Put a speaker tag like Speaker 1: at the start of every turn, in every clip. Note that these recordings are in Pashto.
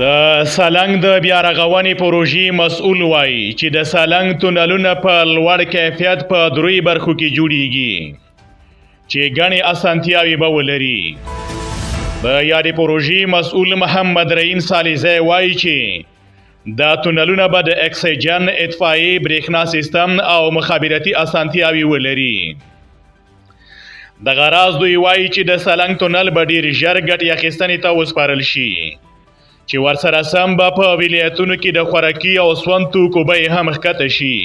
Speaker 1: د سالنګ د بیا رغونې پروژې مسؤل وایي چې د سالنګ تونلونه په لوړ کیفیت په دروي برخو کې جوړیږي چې ګڼې اسانتیاوې به ولري. د یادې پروژې مسؤل محمد رحیم سالیزی وایي چې دا تونلونه به د اکسیجن، اطفائیې، برېښنا سیستم او مخابراتي اسانتیاوې ولري. دغه راز دوی وایي چې د سالنګ تونل به ډېر ژر ګټې اخیستنې ته وسپارل شي چې ورسره سم به په ولایتونو کې د خوراکي او سون توکو بیې هم ښکته شي.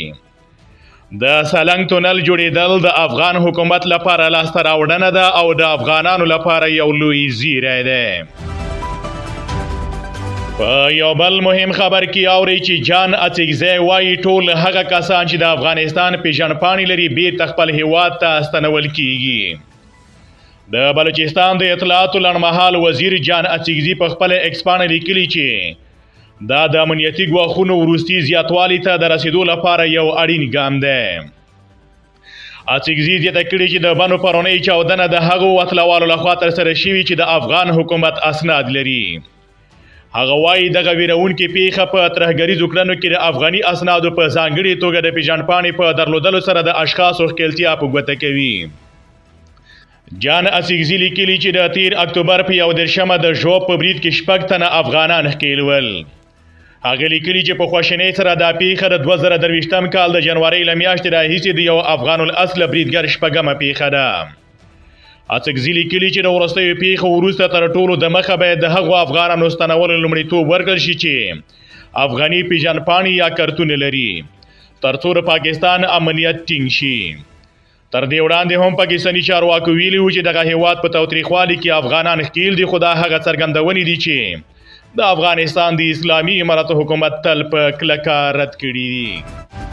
Speaker 1: د سالنګ تونل جوړېدل د افغان حکومت لپاره لاسته راوړنه ده او د افغانانو لپاره یو لوی زیری دی. په یو بل مهم خبر کې اورئ چې جان اڅکزی وایي ټول هغه کسان چې د افغانستان پیژندپاڼې لري بیرته خپل هیواد ته ستنول کیږي. د بلوچستان د اطلاعاتو لنډمهال وزیر جان اڅکزي په خپل ایکس پاڼه لیکلي چې دا د امنیتي ګواښونو وروستي زیاتوالي ته د رسیدو لپاره یو اړین ګام دی. اڅکزي زیاته کړې چې د بنو پرونۍ چاودنه د هغو وسلوالو لخوا ترسره شوي چې د افغان حکومت اسناد لري. هغه وایي دغه ویرونکې پیښه په ترهګریزو کړنو کې د افغاني اسنادو په ځانګړې توګه د پیژندپاڼې په درلودلو سره د اشخاصو ښکیلتیا په ګوته کوي. جان اڅکزي لیکلي چې د 13 اکتوبر په 11 د ژوب په برید کې 6 تنه افغانان ښکیلول. هغه لیکلي چې په خواشینۍ سره دا پیښه د 2023 کال د جنورۍ له میاشتې راهیسې د یو افغان الاصله بریدګر شپږمه پیښه ده. اڅکزي لیکلي چې د وروستیو پیښو وروسته تر ټولو د مخه باید د هغو افغانانو ستنولو لومړیتوب ورکړل شي چې افغاني پیژندپاڼې یا کارتونه لري تر څو د پاکستان امنیت ټینګ شي. تر دې وړاندې هم پاکستاني چارواکو ویلي وو چې دغه هیواد په تاوتریخوالي کې افغانان ښکیل دي، خو دا هغه څرګندونې دي چې د افغانستان د اسلامي اماراتو حکومت تل په کلکه رد کړي دي.